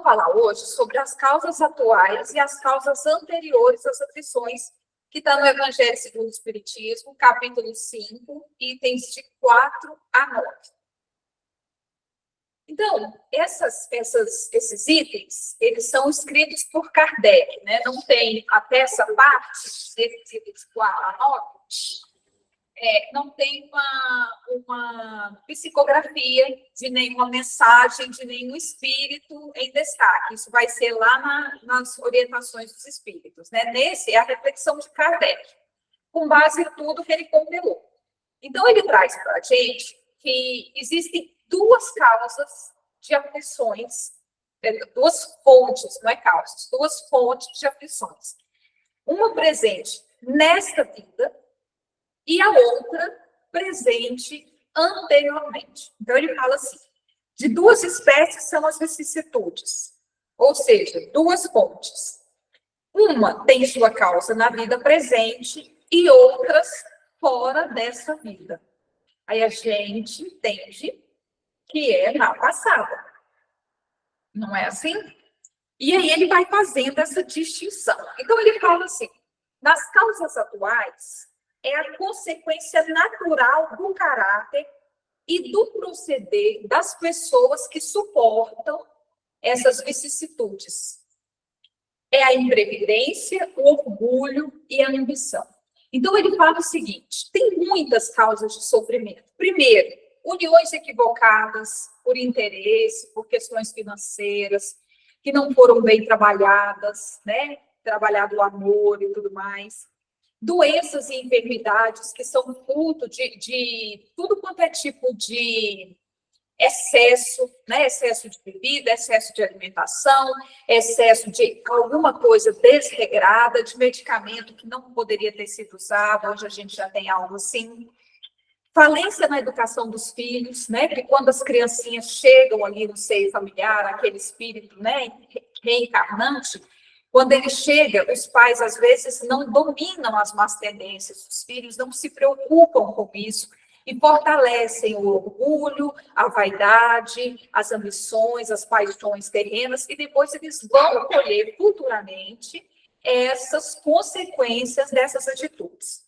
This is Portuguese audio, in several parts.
falar hoje sobre as causas atuais e as causas anteriores às aflições, que está no Evangelho segundo o Espiritismo, capítulo 5, itens de 4 a 9. Então, esses itens, eles são escritos por Kardec, né? Não tem, até essa parte, desses itens de 4 a 9, não tem uma psicografia de nenhuma mensagem, de nenhum espírito em destaque. Isso vai ser lá nas orientações dos espíritos, né? Nesse é a reflexão de Kardec, com base em tudo que ele compilou. Então, ele traz para a gente que existem duas causas de aflições, duas fontes, não é causas, duas fontes de aflições. Uma presente nesta vida e a outra presente anteriormente. Então, ele fala assim, de duas espécies são as vicissitudes, ou seja, duas fontes. Uma tem sua causa na vida presente e outras fora dessa vida. Aí a gente entende que é na passada. Não é assim? E aí ele vai fazendo essa distinção. Então, ele fala assim, nas causas atuais, é a consequência natural do caráter e do proceder das pessoas que suportam essas vicissitudes. É a imprevidência, o orgulho e a ambição. Então, ele fala o seguinte, tem muitas causas de sofrimento. Primeiro, uniões equivocadas por interesse, por questões financeiras, que não foram bem trabalhadas, né? Trabalhado o amor e tudo mais. Doenças e enfermidades que são fruto de tudo quanto é tipo de excesso, né? Excesso de bebida, excesso de alimentação, excesso de alguma coisa desregrada, de medicamento que não poderia ter sido usado, hoje a gente já tem algo assim. Falência na educação dos filhos, né? Porque quando as criancinhas chegam ali no seio familiar, aquele espírito, né, reencarnante, quando ele chega, os pais, às vezes, não dominam as más tendências dos filhos, não se preocupam com isso e fortalecem o orgulho, a vaidade, as ambições, as paixões terrenas, e depois eles vão colher futuramente essas consequências dessas atitudes.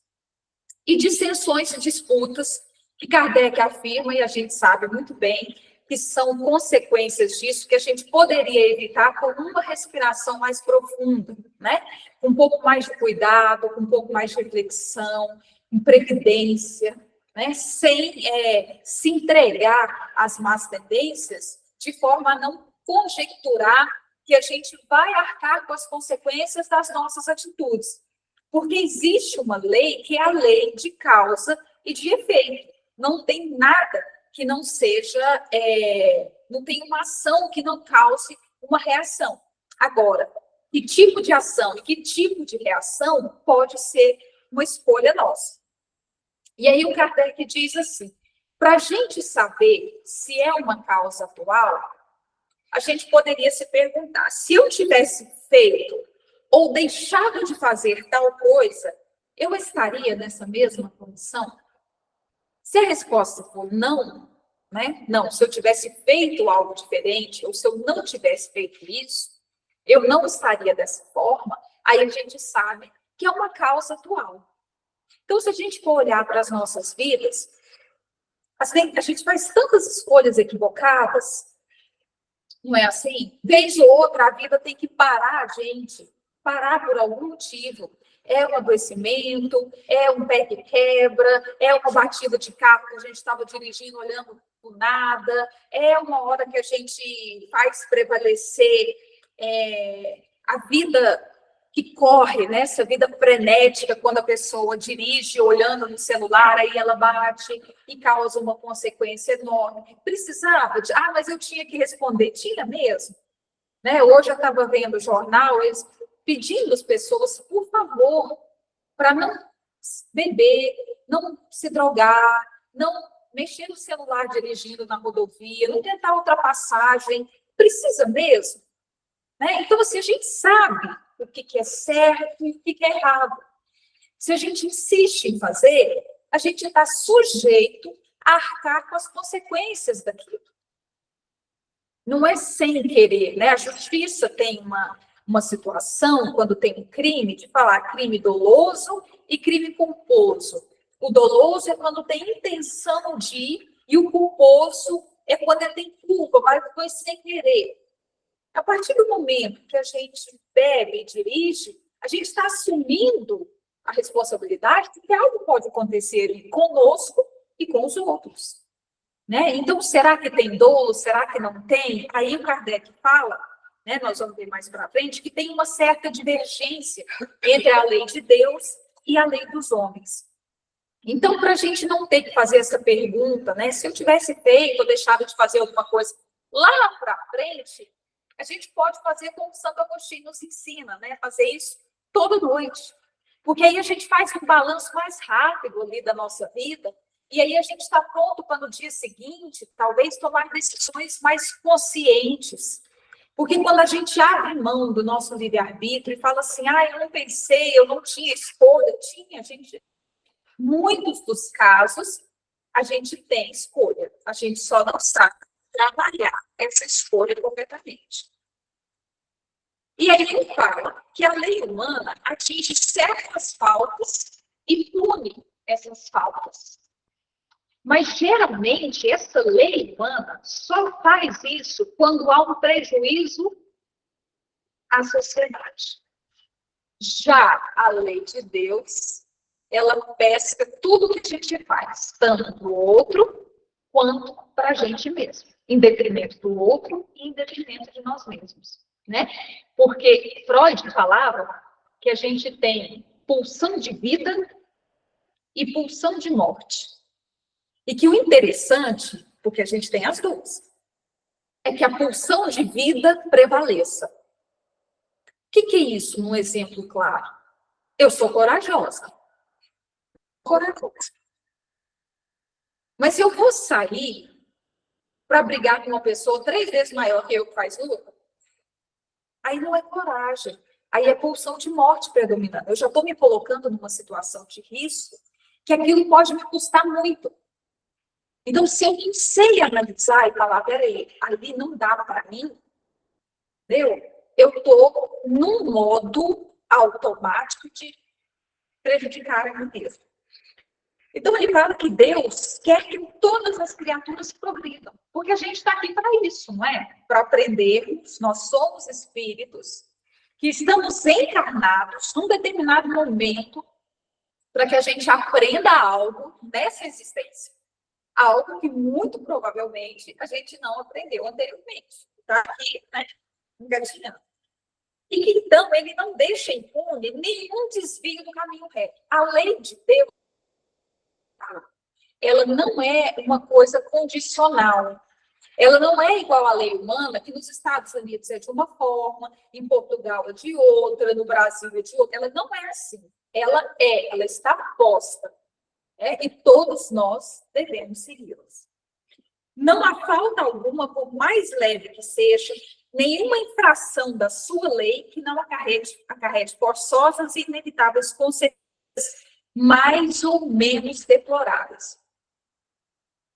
E dissensões e disputas, que Kardec afirma, e a gente sabe muito bem, que são consequências disso, que a gente poderia evitar com uma respiração mais profunda, né? Com um pouco mais de cuidado, com um pouco mais de reflexão, com previdência, né? Sem se entregar às más tendências, de forma a não conjecturar que a gente vai arcar com as consequências das nossas atitudes. Porque existe uma lei que é a lei de causa e de efeito. Não tem nada que não seja, não tem uma ação que não cause uma reação. Agora, que tipo de ação e que tipo de reação pode ser uma escolha nossa. E aí o Kardec diz assim, para a gente saber se é uma causa atual, a gente poderia se perguntar, se eu tivesse feito ou deixado de fazer tal coisa, eu estaria nessa mesma condição? Se a resposta for não, né? Não, se eu tivesse feito algo diferente, ou se eu não tivesse feito isso, eu não estaria dessa forma, aí a gente sabe que é uma causa atual. Então, se a gente for olhar para as nossas vidas, a gente faz tantas escolhas equivocadas, não é assim? Vez ou outra, a vida tem que parar, gente. Parar por algum motivo. É um adoecimento, é um pé que quebra, é uma batida de carro que a gente estava dirigindo, olhando por nada, é uma hora que a gente faz prevalecer a vida que corre, né? Essa vida frenética, quando a pessoa dirige olhando no celular, aí ela bate e causa uma consequência enorme. Precisava de, mas eu tinha que responder, tinha mesmo. Né? Hoje eu estava vendo o jornal, eles pedindo às pessoas, por favor, para não beber, não se drogar, não mexer no celular dirigindo na rodovia, não tentar ultrapassagem. Precisa mesmo? Né? Então, assim, a gente sabe o que é certo e o que é errado. Se a gente insiste em fazer, a gente está sujeito a arcar com as consequências daquilo. Não é sem querer, né? A justiça tem uma situação, quando tem um crime, de falar crime doloso e crime culposo. O doloso é quando tem intenção de, e o culposo é quando ele tem culpa, mas foi sem querer. A partir do momento que a gente bebe e dirige, a gente está assumindo a responsabilidade de que algo pode acontecer conosco e com os outros. Né? Então, será que tem dolo? Será que não tem? Aí o Kardec fala, né, nós vamos ver mais para frente, que tem uma certa divergência entre a lei de Deus e a lei dos homens. Então, para a gente não ter que fazer essa pergunta, né, se eu tivesse feito ou deixado de fazer alguma coisa lá para frente, a gente pode fazer como Santo Agostinho nos ensina, né, fazer isso toda noite. Porque aí a gente faz um balanço mais rápido ali da nossa vida, e aí a gente está pronto para no dia seguinte, talvez, tomar decisões mais conscientes. Porque quando a gente abre mão do nosso livre-arbítrio e fala assim, eu não pensei, eu não tinha escolha, muitos dos casos, a gente tem escolha, a gente só não sabe trabalhar essa escolha completamente. E aí ele fala que a lei humana atinge certas faltas e pune essas faltas. Mas, geralmente, essa lei humana só faz isso quando há um prejuízo à sociedade. Já a lei de Deus, ela pesca tudo que a gente faz, tanto para o outro quanto para a gente mesmo, em detrimento do outro e em detrimento de nós mesmos. Né? Porque Freud falava que a gente tem pulsão de vida e pulsão de morte. E que o interessante, porque a gente tem as duas, é que a pulsão de vida prevaleça. O que é isso, num exemplo claro? Eu sou corajosa. Corajosa. Mas se eu vou sair para brigar com uma pessoa 3 vezes maior que eu que faz luta, aí não é coragem. Aí é pulsão de morte predominando. Eu já estou me colocando numa situação de risco que aquilo pode me custar muito. Então, se eu não sei analisar e falar, peraí, ali não dá para mim, entendeu? Eu estou num modo automático de prejudicar a mim mesmo. Então, ele fala que Deus quer que todas as criaturas progridam, porque a gente está aqui para isso, não é? Para aprendermos, nós somos espíritos que estamos encarnados num determinado momento para que a gente aprenda algo nessa existência. Algo que muito provavelmente a gente não aprendeu anteriormente. Está aqui, né? Engatinhando. E que, então, ele não deixa impune nenhum desvio do caminho reto. A lei de Deus, ela não é uma coisa condicional. Ela não é igual à lei humana, que nos Estados Unidos é de uma forma, em Portugal é de outra, no Brasil é de outra. Ela não é assim. Ela está posta. E todos nós devemos segui-las. Não há falta alguma, por mais leve que seja, nenhuma infração da sua lei que não acarrete forçosas e inevitáveis consequências mais ou menos deploráveis.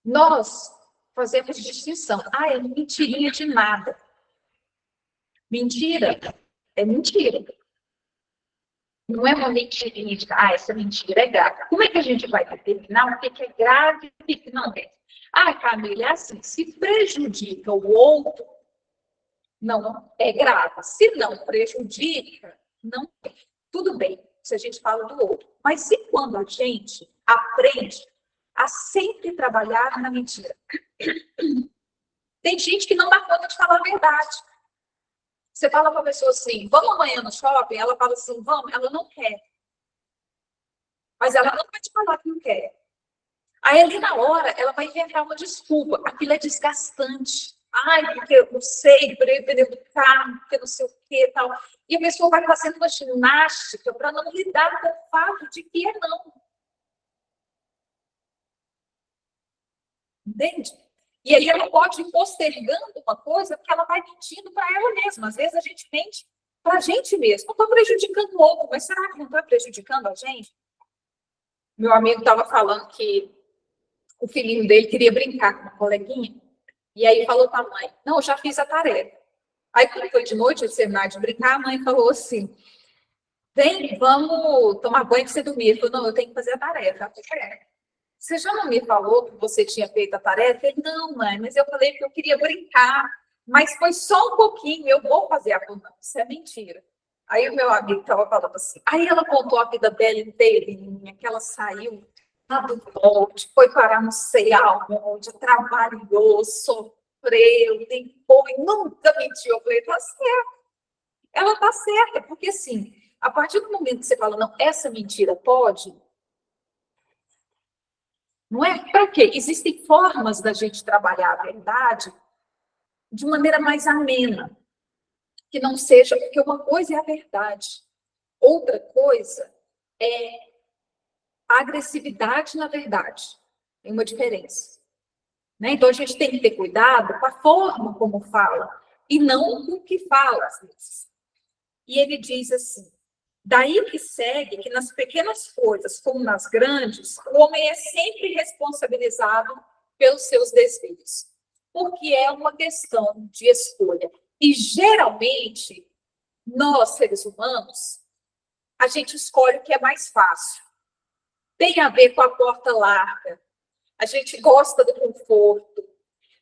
Nós fazemos distinção. É mentirinha de nada. Mentira é mentira. Não é uma mentirinha de, essa mentira é grave. Como é que a gente vai determinar o que é grave e o que não é? Camila, é assim, se prejudica o outro, não é grave. Se não prejudica, não é. Tudo bem, se a gente fala do outro. Mas se quando a gente aprende a sempre trabalhar na mentira? Tem gente que não dá conta de falar a verdade. Você fala para a pessoa assim, vamos amanhã no shopping? Ela fala assim, vamos. Ela não quer. Mas ela não vai te falar que não quer. Aí, ali na hora, ela vai inventar uma desculpa. Aquilo é desgastante. Porque eu não sei, pneu do carro, porque não sei o que e tal. E a pessoa vai fazendo uma ginástica para não lidar com o fato de que é não. Entende? E aí ela pode ir postergando uma coisa porque ela vai mentindo para ela mesma. Às vezes a gente mente para a gente mesmo. Não estou prejudicando o outro, mas será que não está prejudicando a gente? Meu amigo estava falando que o filhinho dele queria brincar com uma coleguinha. E aí falou para a mãe, não, eu já fiz a tarefa. Aí quando foi de noite, eu terminar de brincar, a mãe falou assim, vem, vamos tomar banho para você dormir. Ele falou, não, eu tenho que fazer a tarefa. Eu falei, você já não me falou que você tinha feito a tarefa? Ele, não, mãe, mas eu falei que eu queria brincar. Mas foi só um pouquinho, eu vou fazer a conta. Isso é mentira. Aí o meu amigo estava falando assim. Aí ela contou a vida dela inteirinha, que ela saiu lá do norte, foi parar não sei aonde, trabalhou, sofreu, depois, nunca mentiu. Eu falei, tá certo. Ela tá certa, porque assim, a partir do momento que você fala, não, essa mentira pode, não é? Para quê? Existem formas da gente trabalhar a verdade de maneira mais amena, que não seja, porque uma coisa é a verdade, outra coisa é a agressividade na verdade. Tem uma diferença. Né? Então, a gente tem que ter cuidado com a forma como fala, e não com o que fala, às vezes. E ele diz assim, daí que segue que nas pequenas coisas, como nas grandes, o homem é sempre responsabilizado pelos seus desvios, porque é uma questão de escolha. E, geralmente, nós, seres humanos, a gente escolhe o que é mais fácil. Tem a ver com a porta larga. A gente gosta do conforto.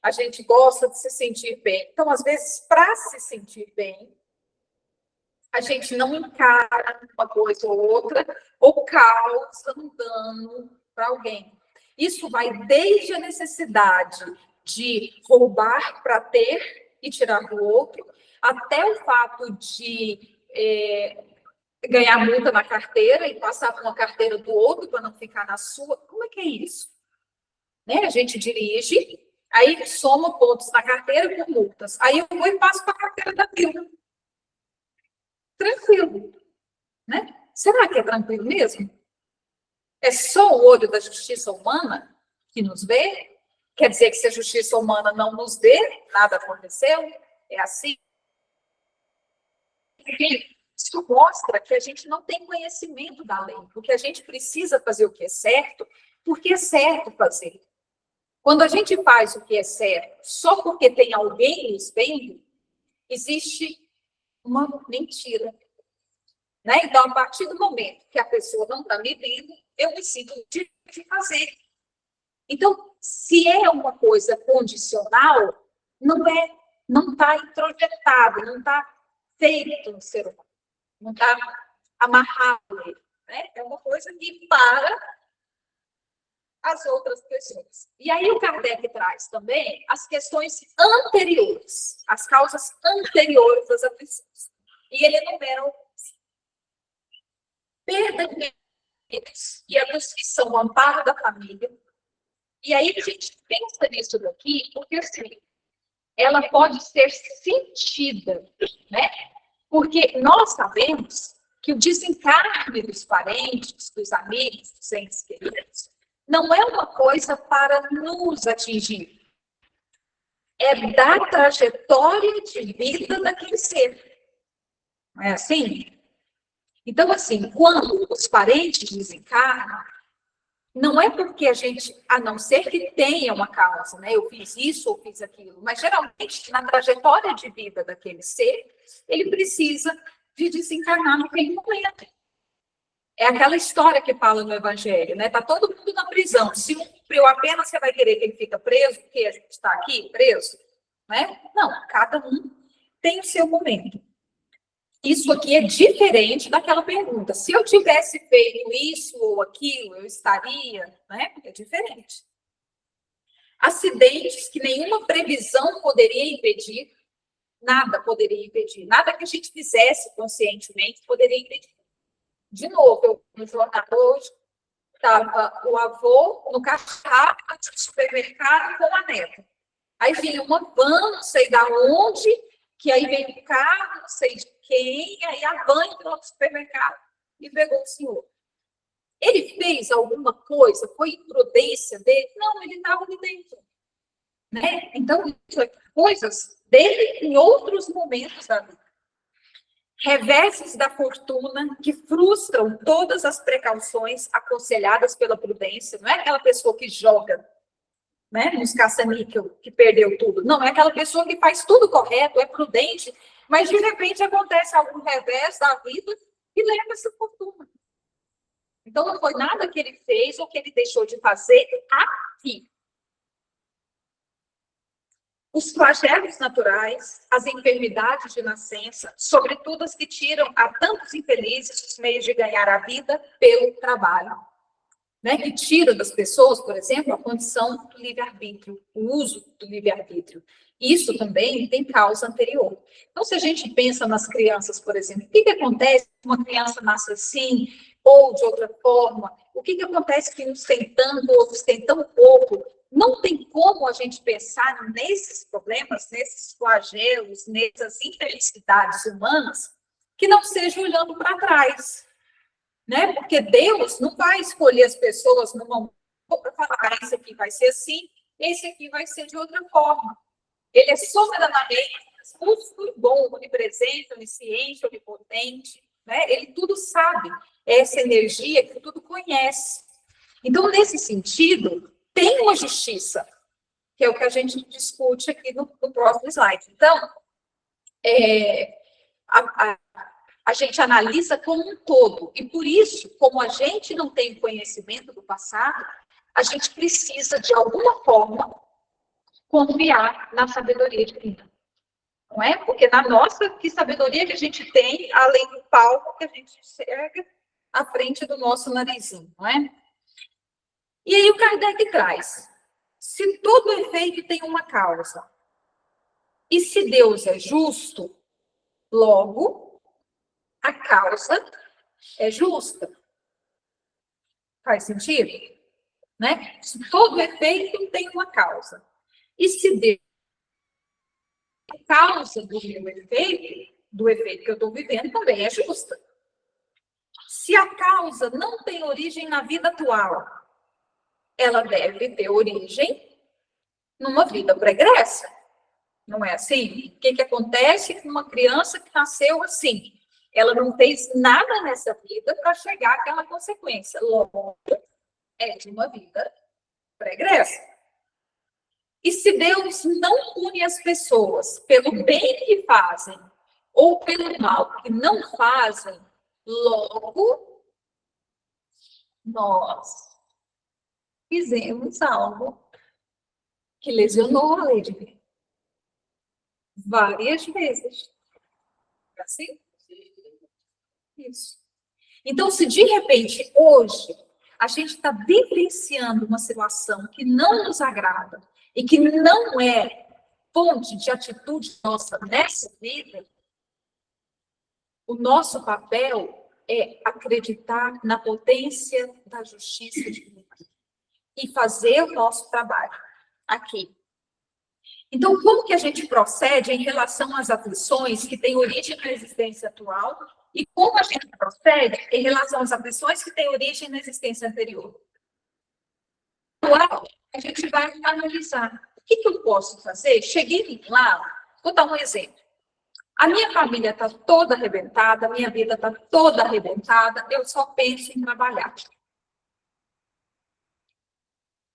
A gente gosta de se sentir bem. Então, às vezes, para se sentir bem, a gente não encara uma coisa ou outra, ou causa um dano para alguém. Isso vai desde a necessidade de roubar para ter e tirar do outro, até o fato de ganhar multa na carteira e passar por uma carteira do outro para não ficar na sua. Como é que é isso? Né? A gente dirige, aí soma pontos na carteira por multas. Aí eu vou e passo para a carteira da Vilma. Tranquilo. Né? Será que é tranquilo mesmo? É só o olho da justiça humana que nos vê? Quer dizer que se a justiça humana não nos vê, nada aconteceu? É assim? Isso mostra que a gente não tem conhecimento da lei, porque a gente precisa fazer o que é certo, porque é certo fazer. Quando a gente faz o que é certo só porque tem alguém nos vendo, existe uma mentira. Né? Então, a partir do momento que a pessoa não está me vendo, eu me sinto de fazer. Então, se é uma coisa condicional, não está introjetado, não está feito no ser humano, não está amarrado nele. Né? É uma coisa que para as outras pessoas. E aí o Kardec traz também as questões anteriores, as causas anteriores das aflições. E ele enumera perda de bens e a dos que são o amparo da família. E aí a gente pensa nisso daqui, porque assim, ela pode ser sentida, né? Porque nós sabemos que o desencarne dos parentes, dos amigos, dos entes queridos, não é uma coisa para nos atingir. É da trajetória de vida daquele ser. Não é assim? Então, assim, quando os parentes desencarnam, não é porque a gente, a não ser que tenha uma causa, né? Eu fiz isso ou fiz aquilo, mas geralmente, na trajetória de vida daquele ser, ele precisa de desencarnar naquele momento. É aquela história que fala no Evangelho, né? Tá todo mundo na prisão. Se um cumpriu a pena, você vai querer que ele fique preso, porque a gente está aqui preso, né? Não, cada um tem o seu momento. Isso aqui é diferente daquela pergunta. Se eu tivesse feito isso ou aquilo, eu estaria, né? É diferente. Acidentes que nenhuma previsão poderia impedir, nada poderia impedir, nada que a gente fizesse conscientemente poderia impedir. De novo, eu no jornal hoje, estava o avô no carro do supermercado com a neta. Aí vinha uma van, não sei da onde, que aí veio o carro, não sei de quem, aí a van entrou no supermercado e pegou o senhor. Ele fez alguma coisa? Foi imprudência dele? Não, ele estava ali dentro. Né? Então, coisas dele em outros momentos da vida. Reversos da fortuna que frustram todas as precauções aconselhadas pela prudência. Não é aquela pessoa que joga, né? Nos caça-níquel, que perdeu tudo. Não, é aquela pessoa que faz tudo correto, é prudente, mas de repente acontece algum revés da vida e leva essa fortuna. Então, não foi nada que ele fez ou que ele deixou de fazer aqui. Os flagelos naturais, as enfermidades de nascença, sobretudo as que tiram a tantos infelizes os meios de ganhar a vida pelo trabalho, né? Que tiram das pessoas, por exemplo, a condição do livre-arbítrio, o uso do livre-arbítrio. Isso também tem causa anterior. Então, se a gente pensa nas crianças, por exemplo, o que acontece se uma criança nasce assim ou de outra forma? O que acontece que uns têm tanto, outros têm tão pouco? Não tem como a gente pensar nesses problemas, nesses flagelos, nessas infelicidades humanas, que não seja olhando para trás, né? Porque Deus não vai escolher as pessoas no momento para falar, esse aqui vai ser assim, esse aqui vai ser de outra forma. Ele é soberanamente justo e bom, onipresente, onisciente, onipotente, né? Ele tudo sabe, é essa energia que tudo conhece. Então, nesse sentido, tem uma justiça, que é o que a gente discute aqui no próximo slide. Então, a gente analisa como um todo, e por isso, como a gente não tem conhecimento do passado, a gente precisa, de alguma forma, confiar na sabedoria divina. Não é? Porque na nossa, que sabedoria que a gente tem, além do palco que a gente enxerga à frente do nosso narizinho, não é? E aí o Kardec traz, se todo efeito tem uma causa, e se Deus é justo, logo, a causa é justa. Faz sentido? Né? Se todo efeito tem uma causa, e se Deus é a causa do meu efeito, do efeito que eu estou vivendo, também é justa. Se a causa não tem origem na vida atual, ela deve ter origem numa vida pregressa. Não é assim? O que acontece com uma criança que nasceu assim? Ela não fez nada nessa vida para chegar àquela consequência. Logo, é de uma vida pregressa. E se Deus não une as pessoas pelo bem que fazem ou pelo mal que não fazem, logo, nós fizemos algo que lesionou a lei divina. Várias vezes. Assim? Isso. Então, se de repente, hoje, a gente está vivenciando uma situação que não nos agrada e que não é fonte de atitude nossa nessa vida, o nosso papel é acreditar na potência da justiça divina e fazer o nosso trabalho aqui. Então, como que a gente procede em relação às aflições que têm origem na existência atual e como a gente procede em relação às aflições que têm origem na existência anterior? Atual, a gente vai analisar o que eu posso fazer. Cheguei lá, vou dar um exemplo. A minha família está toda arrebentada, a minha vida está toda arrebentada, eu só penso em trabalhar.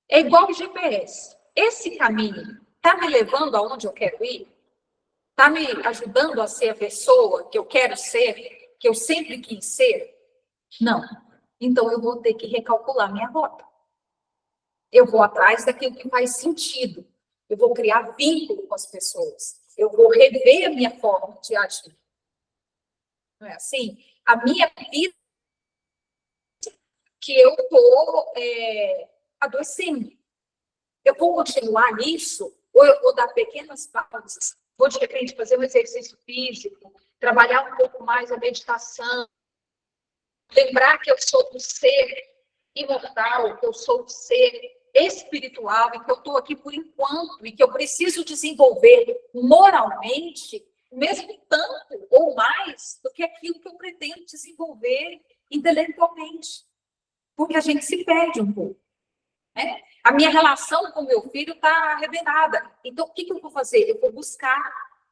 É igual o GPS. Esse caminho está me levando aonde eu quero ir? Está me ajudando a ser a pessoa que eu quero ser, que eu sempre quis ser? Não. Então, eu vou ter que recalcular minha rota. Eu vou atrás daquilo que faz sentido. Eu vou criar vínculo com as pessoas. Eu vou rever a minha forma de agir. Não é assim? A minha vida que eu estou adoecendo. Eu vou continuar nisso? Ou eu vou dar pequenas pausas? Vou, de repente, fazer um exercício físico, trabalhar um pouco mais a meditação, lembrar que eu sou um ser imortal, que eu sou um ser espiritual e que eu estou aqui por enquanto e que eu preciso desenvolver moralmente o mesmo tanto ou mais do que aquilo que eu pretendo desenvolver intelectualmente. Porque a gente se perde um pouco. Né? A minha relação com meu filho está arrebentada. Então, o que eu vou fazer? Eu vou buscar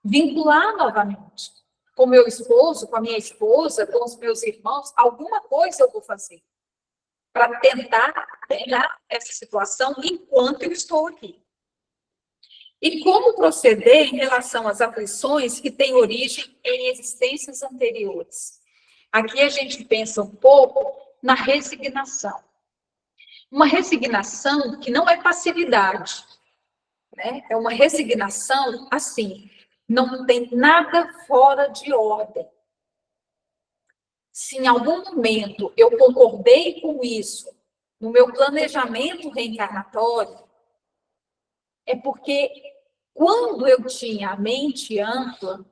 vincular novamente com meu esposo, com a minha esposa, com os meus irmãos. Alguma coisa eu vou fazer. para tentar ganhar essa situação enquanto eu estou aqui. E como proceder em relação às aflições que têm origem em existências anteriores? Aqui a gente pensa um pouco na resignação. Uma resignação que não é passividade, né? É uma resignação assim, não tem nada fora de ordem. Se em algum momento eu concordei com isso no meu planejamento reencarnatório, é porque quando eu tinha a mente ampla,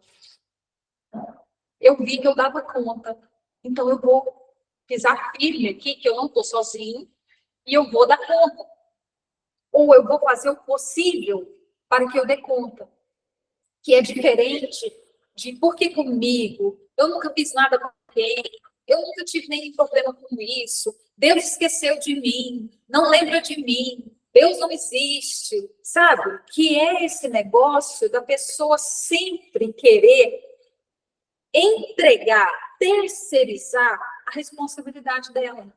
eu vi que eu dava conta. Então eu vou pisar firme aqui, que eu não estou sozinho, e eu vou dar conta. Ou eu vou fazer o possível para que eu dê conta. Que é diferente de por que comigo? Eu nunca fiz nada com ninguém. Eu nunca tive nenhum problema com isso. Deus esqueceu de mim. Não lembra de mim. Deus não existe. Sabe? Que é esse negócio da pessoa sempre querer entregar, terceirizar a responsabilidade dela.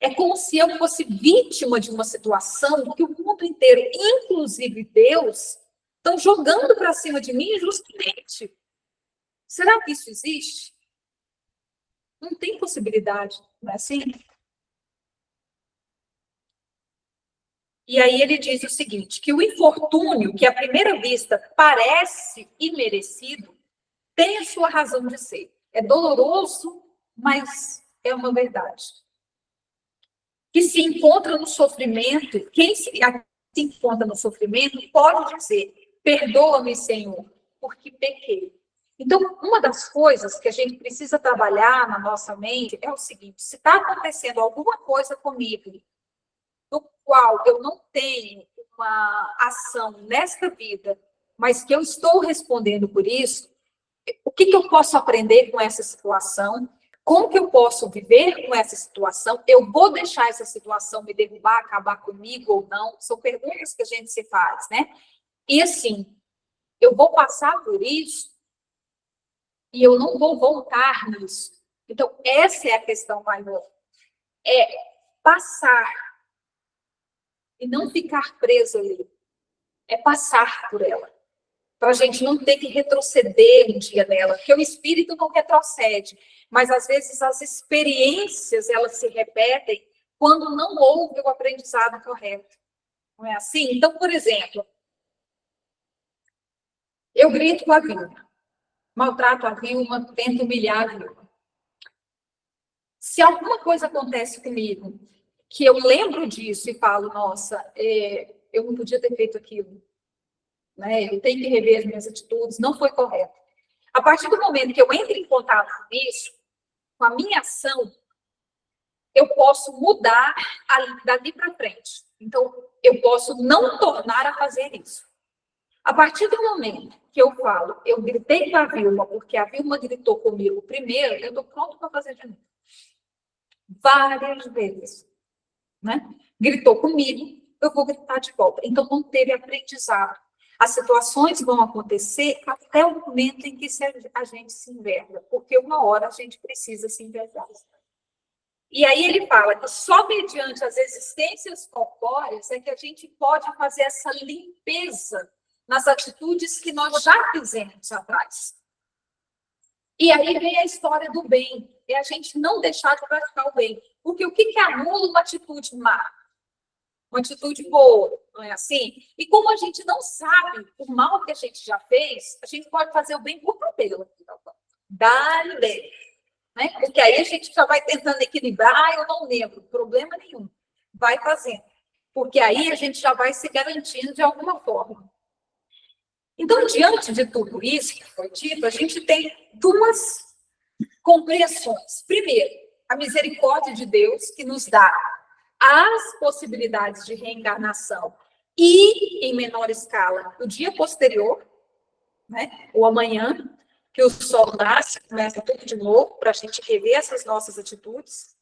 É como se eu fosse vítima de uma situação que o mundo inteiro, inclusive Deus, estão jogando para cima de mim injustamente. Será que isso existe? Não tem possibilidade, não é assim? E aí ele diz o seguinte, que o infortúnio, que à primeira vista parece imerecido, tem a sua razão de ser. É doloroso, mas é uma verdade. Que se encontra no sofrimento, quem se encontra no sofrimento pode dizer, perdoa-me, Senhor, porque pequei. Então, uma das coisas que a gente precisa trabalhar na nossa mente é o seguinte, se está acontecendo alguma coisa comigo, do qual eu não tenho uma ação nesta vida, mas que eu estou respondendo por isso, o que eu posso aprender com essa situação? Como que eu posso viver com essa situação? Eu vou deixar essa situação me derrubar, acabar comigo ou não? São perguntas que a gente se faz, né? E assim, eu vou passar por isso e eu não vou voltar nisso. Então, essa é a questão maior. É passar e não ficar preso ali. É passar por ela. Para a gente não ter que retroceder um dia nela, porque o espírito não retrocede, mas às vezes as experiências elas se repetem quando não houve o aprendizado correto. Não é assim? Então, por exemplo, eu grito com a Vilma, maltrato a Vilma, tento humilhar a Vilma. Se alguma coisa acontece comigo, que eu lembro disso e falo, nossa, eu não podia ter feito aquilo, né? Eu tenho que rever as minhas atitudes, não foi correto. A partir do momento que eu entro em contato com isso, com a minha ação, eu posso mudar dali para frente. Então, eu posso não tornar a fazer isso. A partir do momento que eu falo, eu gritei com a Vilma, porque a Vilma gritou comigo primeiro, eu estou pronto para fazer de novo. Várias vezes. Né? Gritou comigo, eu vou gritar de volta. Então, não teve aprendizado. As situações vão acontecer até o momento em que a gente se enverga, porque uma hora a gente precisa se envergar. E aí ele fala que só mediante as existências corpóreas é que a gente pode fazer essa limpeza nas atitudes que nós já fizemos atrás. E aí vem a história do bem, é a gente não deixar de praticar o bem. Porque o que anula uma atitude má? Uma atitude boa, não é assim? E como a gente não sabe o mal que a gente já fez, a gente pode fazer o bem por tabela. Dá-lhe. Né? Porque aí a gente já vai tentando equilibrar, eu não lembro, problema nenhum. Vai fazendo. Porque aí a gente já vai se garantindo de alguma forma. Então, diante de tudo isso que foi dito, a gente tem duas compreensões. Primeiro, a misericórdia de Deus que nos dá as possibilidades de reencarnação e, em menor escala, o dia posterior, né? O amanhã, que o sol nasce, começa tudo de novo, para a gente rever essas nossas atitudes.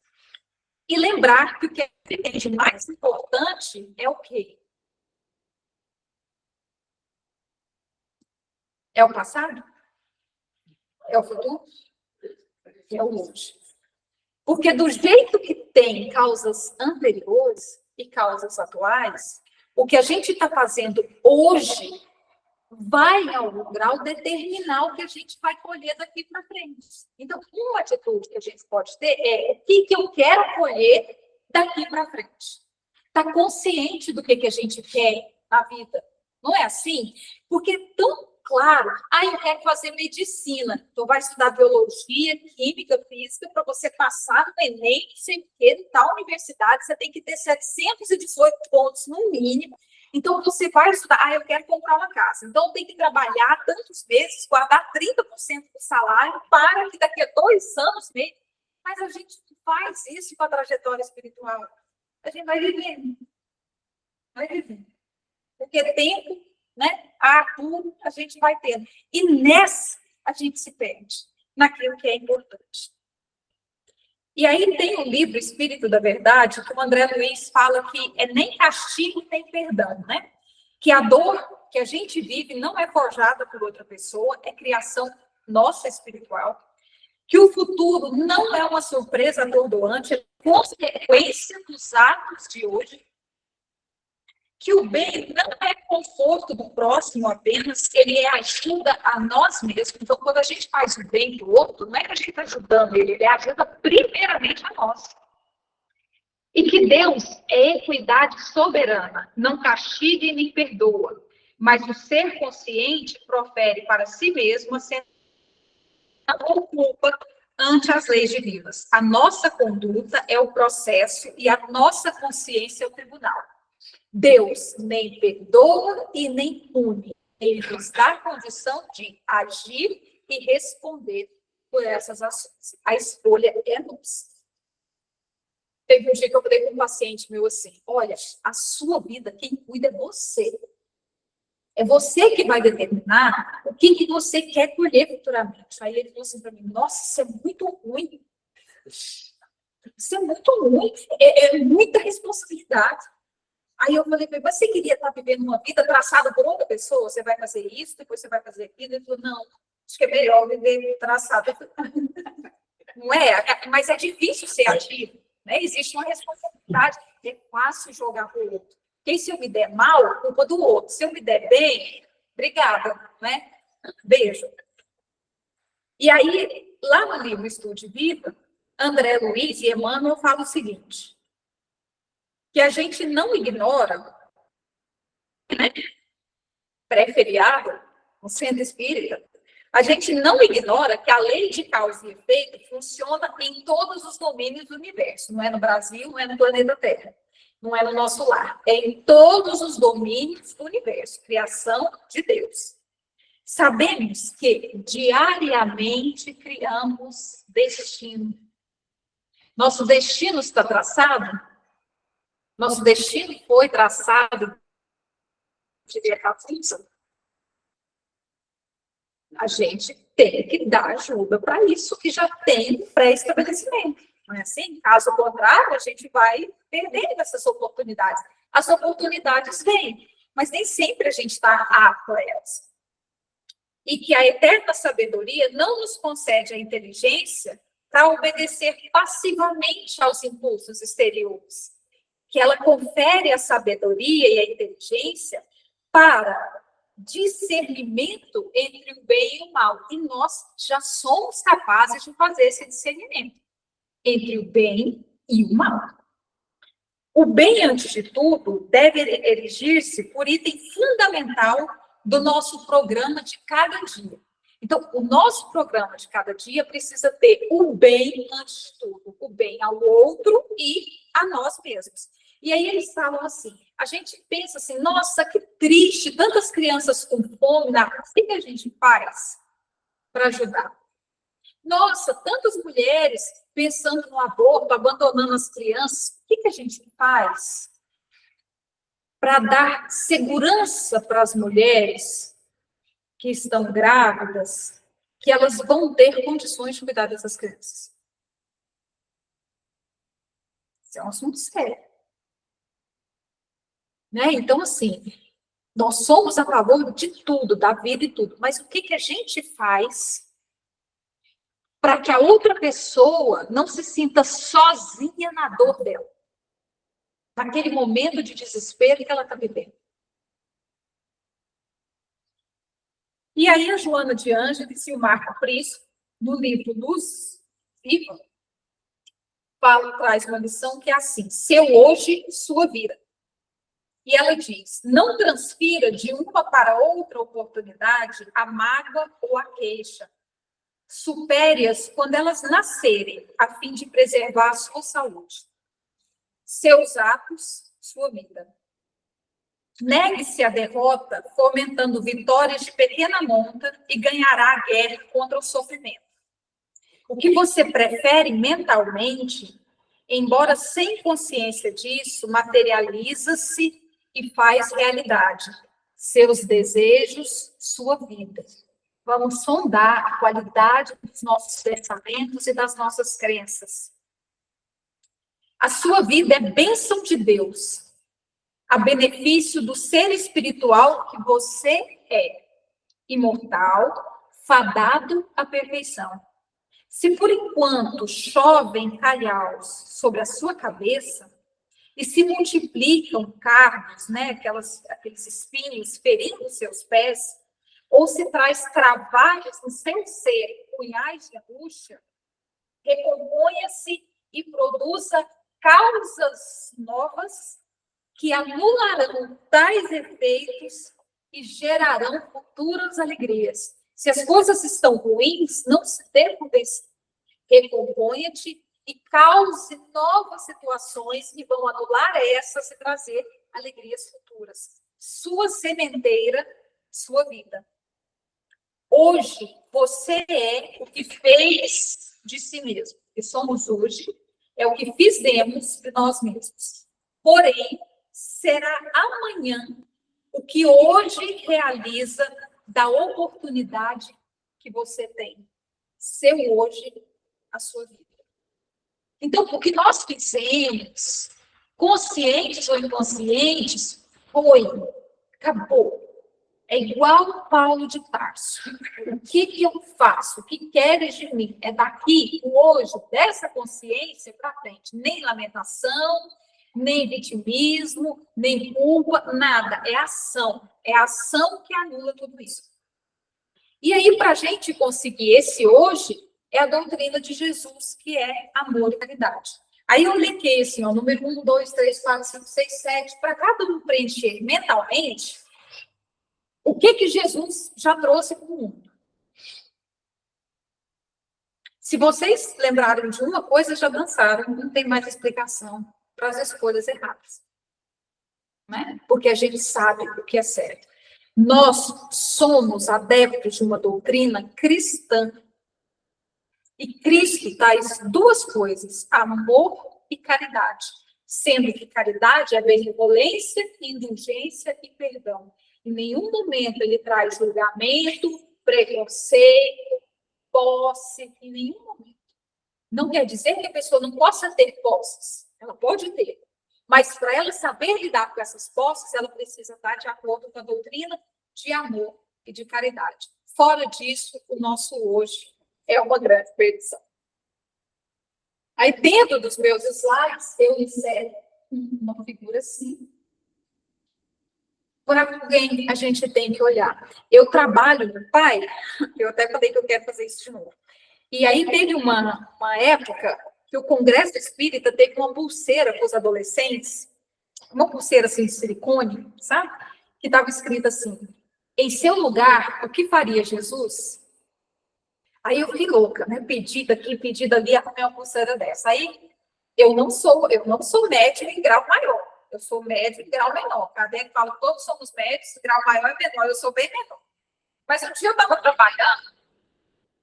E lembrar que o que é de mais importante é o quê? É o passado? É o futuro? É o hoje. Porque do jeito que tem causas anteriores e causas atuais, o que a gente está fazendo hoje vai, em algum grau, determinar o que a gente vai colher daqui para frente. Então, uma atitude que a gente pode ter é o que eu quero colher daqui para frente. Está consciente do que a gente quer na vida. Não é assim? Porque é tão claro. Eu quero fazer medicina. Então, vai estudar biologia, química, física, para você passar no Enem, sei o quê, em tal universidade, você tem que ter 718 pontos no mínimo. Então, você vai estudar, eu quero comprar uma casa. Então, tem que trabalhar tantos meses, guardar 30% do salário para que daqui a 2 anos mesmo. Mas a gente faz isso com a trajetória espiritual. A gente vai vivendo. Vai vivendo. Porque tempo, né? Tudo a gente vai tendo. E nessa, a gente se perde naquilo que é importante. E aí tem o livro Espírito da Verdade, que o André Luiz fala que é nem castigo, nem perdão, né? Que a dor que a gente vive não é forjada por outra pessoa, é criação nossa espiritual. Que o futuro não é uma surpresa atordoante, é consequência dos atos de hoje. Que o bem não é conforto do próximo apenas, ele é ajuda a nós mesmos. Então, quando a gente faz o bem do outro, não é que a gente está ajudando ele ajuda primeiramente a nós. E que Deus é equidade soberana, não castiga e nem perdoa, mas o ser consciente profere para si mesmo a sentença ou culpa ante as leis divinas. A nossa conduta é o processo e a nossa consciência é o tribunal. Deus nem perdoa e nem pune. Ele nos dá a condição de agir e responder por essas ações. A escolha é nossa. Teve um dia que eu falei com um paciente meu assim, olha, a sua vida, quem cuida é você. É você que vai determinar o que você quer colher futuramente. Aí ele falou assim para mim, nossa, isso é muito ruim. Isso é muito ruim. É muita responsabilidade. Aí eu falei, mas você queria estar vivendo uma vida traçada por outra pessoa? Você vai fazer isso, depois você vai fazer aquilo? Ele falou, não, acho que é melhor viver traçado. Não é? Mas é difícil ser ativo. Né? Existe uma responsabilidade. É fácil jogar para o outro. Porque se eu me der mal, culpa do outro. Se eu me der bem, obrigada. Né? Beijo. E aí, lá no livro Estude Vida, André Luiz e Emmanuel falam o seguinte, que a gente não ignora, né? Pré-feriado, no centro espírita, a gente não ignora que a lei de causa e efeito funciona em todos os domínios do universo. Não é no Brasil, não é no planeta Terra. Não é no nosso lar. É em todos os domínios do universo. Criação de Deus. Sabemos que diariamente criamos destino. Nosso destino está traçado? Nosso destino foi traçado de Cafusa. A gente tem que dar ajuda para isso, que já tem pré-estabelecimento. Não é assim? Caso contrário, a gente vai perdendo essas oportunidades. As oportunidades vêm, mas nem sempre a gente está apto a elas. E que a eterna sabedoria não nos concede a inteligência para obedecer passivamente aos impulsos exteriores. Que ela confere a sabedoria e a inteligência para discernimento entre o bem e o mal. E nós já somos capazes de fazer esse discernimento entre o bem e o mal. O bem, antes de tudo, deve erigir-se por item fundamental do nosso programa de cada dia. Então, o nosso programa de cada dia precisa ter o bem, antes de tudo, o bem ao outro e a nós mesmos. E aí eles falam assim, a gente pensa assim, nossa, que triste, tantas crianças com fome, o que a gente faz para ajudar? Nossa, tantas mulheres pensando no aborto, abandonando as crianças, o que a gente faz para dar segurança para as mulheres que estão grávidas, que elas vão ter condições de cuidar dessas crianças? Isso é um assunto sério. Né? Então, assim, nós somos a favor de tudo, da vida e tudo, mas o que a gente faz para que a outra pessoa não se sinta sozinha na dor dela, naquele momento de desespero que ela está vivendo. E aí a Joana de Ângeles e o Marco Prisco, no livro Luz Viva, traz uma lição que é assim: seu hoje, sua vida. E ela diz: não transfira de uma para outra oportunidade a mágoa ou a queixa. Supere-as quando elas nascerem, a fim de preservar a sua saúde. Seus atos, sua vida. Negue-se à derrota, fomentando vitórias de pequena monta, e ganhará a guerra contra o sofrimento. O que você prefere mentalmente, embora sem consciência disso, materializa-se e faz realidade. Seus desejos, sua vida. Vamos sondar a qualidade dos nossos pensamentos e das nossas crenças. A sua vida é bênção de Deus, a benefício do ser espiritual que você é, imortal, fadado à perfeição. Se por enquanto chovem calhaus sobre a sua cabeça e se multiplicam cardos, né, aqueles espinhos ferindo os seus pés, ou se traz trabalhos no seu ser, punhais de angústia, recomponha-se e produza causas novas que anularão tais efeitos e gerarão futuras alegrias. Se as coisas estão ruins, não se dê por vencido. Recomponha-te e cause novas situações que vão anular essas e trazer alegrias futuras. Sua sementeira, sua vida. Hoje, você é o que fez de si mesmo. O que somos hoje é o que fizemos de nós mesmos. Porém, será amanhã o que hoje realiza da oportunidade que você tem. Seu hoje, a sua vida. Então, o que nós fizemos, conscientes ou inconscientes, foi, acabou. É igual Paulo de Tarso. O que eu faço? O que queres de mim? É daqui, hoje, dessa consciência para frente. Nem lamentação, nem vitimismo, nem culpa, nada. É ação. É a ação que anula tudo isso. E aí, para a gente conseguir esse hoje, é a doutrina de Jesus, que é amor e caridade. Aí eu linkei assim, ó, número 1, 2, 3, 4, 5, 6, 7, para cada um preencher mentalmente o que Jesus já trouxe para o mundo. Se vocês lembrarem de uma coisa, já dançaram, não tem mais explicação para as escolhas erradas. Né? Porque a gente sabe o que é certo. Nós somos adeptos de uma doutrina cristã. E Cristo traz duas coisas, amor e caridade. Sendo que caridade é benevolência, indulgência e perdão. Em nenhum momento ele traz julgamento, preconceito, posse, em nenhum momento. Não quer dizer que a pessoa não possa ter posses. Ela pode ter. Mas para ela saber lidar com essas posses, ela precisa estar de acordo com a doutrina de amor e de caridade. Fora disso, o nosso hoje é uma grande perdição. Aí, dentro dos meus slides, eu insero uma figura assim. Por alguém a gente tem que olhar. Eu trabalho no pai, eu até falei que eu quero fazer isso de novo. E aí teve uma época que o Congresso Espírita teve uma pulseira para os adolescentes, uma pulseira assim de silicone, sabe? Que estava escrito assim: em seu lugar, o que faria Jesus? Aí eu fiquei louca, né? Pedida aqui, pedida ali, arrumei uma pulseira dessa. Aí eu não sou médium em grau maior. Eu sou médium em grau menor. Kardec fala que todos somos médios, grau maior e menor. Eu sou bem menor. Mas um dia eu estava trabalhando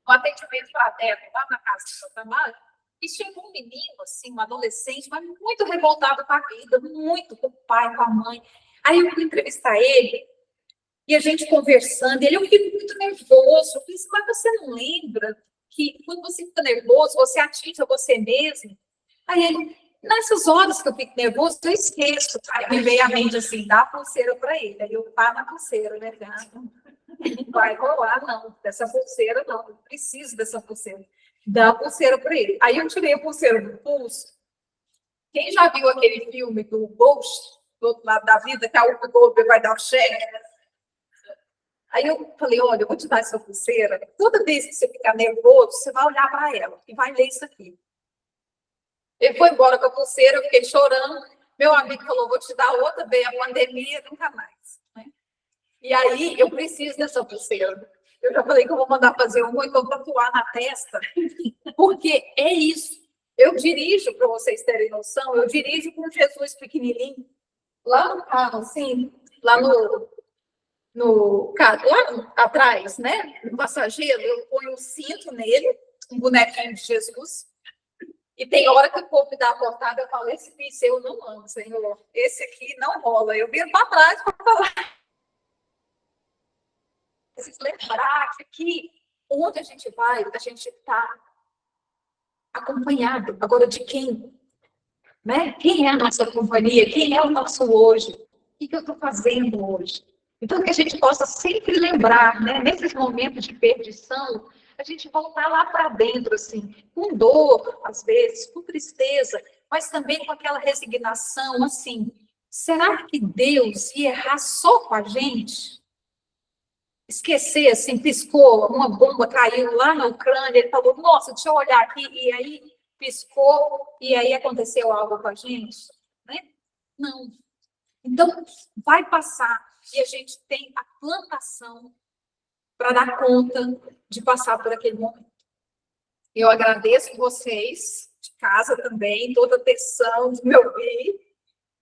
no atendimento fraterno lá na casa de Santa Maria, e chegou um menino, assim, um adolescente, mas muito revoltado com a vida, muito com o pai, com a mãe. Aí eu fui entrevistar ele, e a gente conversando, e ele, eu fico muito nervoso. Eu falei assim, mas você não lembra que quando você fica nervoso, você atinge a você mesmo? Aí ele, nessas horas que eu fico nervoso, eu esqueço. Aí me veio à mente assim, dá a pulseira para ele. Aí eu paro na pulseira, né? Não vai rolar, não. Dessa pulseira, não. Eu preciso dessa pulseira. dar a pulseira para ele. Aí eu tirei a pulseira do pulso. Quem já viu aquele filme do Ghost, do outro lado da vida, que a Whoopi Goldberg vai dar o cheque? Aí eu falei, olha, eu vou te dar essa pulseira. Toda vez que você ficar nervoso, você vai olhar para ela e vai ler isso aqui. Ele foi embora com a pulseira, eu fiquei chorando. Meu amigo falou, vou te dar outra, veio a pandemia, nunca mais. Né? E aí, eu preciso dessa pulseira. Eu já falei que eu vou mandar fazer uma e vou tatuar na testa, porque é isso. Eu dirijo, para vocês terem noção, eu dirijo com Jesus pequenininho, lá no carro, assim, lá lá atrás, né? No passageiro, eu ponho um cinto nele, um bonequinho de Jesus. E tem hora que o povo me dá a cortada, eu falo, esse pincel eu não amo, Senhor. Esse aqui não rola. Eu viro para trás para falar. Vocês lembrar que aqui, onde a gente vai, a gente está acompanhado. Agora, de quem? Né? Quem é a nossa companhia? Quem é o nosso hoje? O que eu estou fazendo hoje? Então, que a gente possa sempre lembrar, né? Nesses momentos de perdição, a gente voltar lá para dentro, assim, com dor, às vezes, com tristeza, mas também com aquela resignação, assim, será que Deus ia errar só com a gente? Esquecer, assim, piscou, uma bomba caiu lá na Ucrânia, ele falou, nossa, deixa eu olhar aqui, e aí piscou, e aí aconteceu algo com a gente, né? Não. Então, vai passar, e a gente tem a plantação para dar conta de passar por aquele momento. Eu agradeço vocês, de casa também, toda a atenção de me ouvir,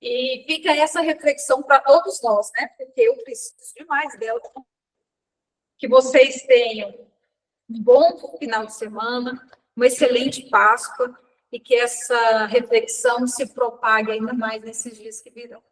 e fica essa reflexão para todos nós, né? Porque eu preciso demais dela. Que vocês tenham um bom final de semana, uma excelente Páscoa, e que essa reflexão se propague ainda mais nesses dias que virão.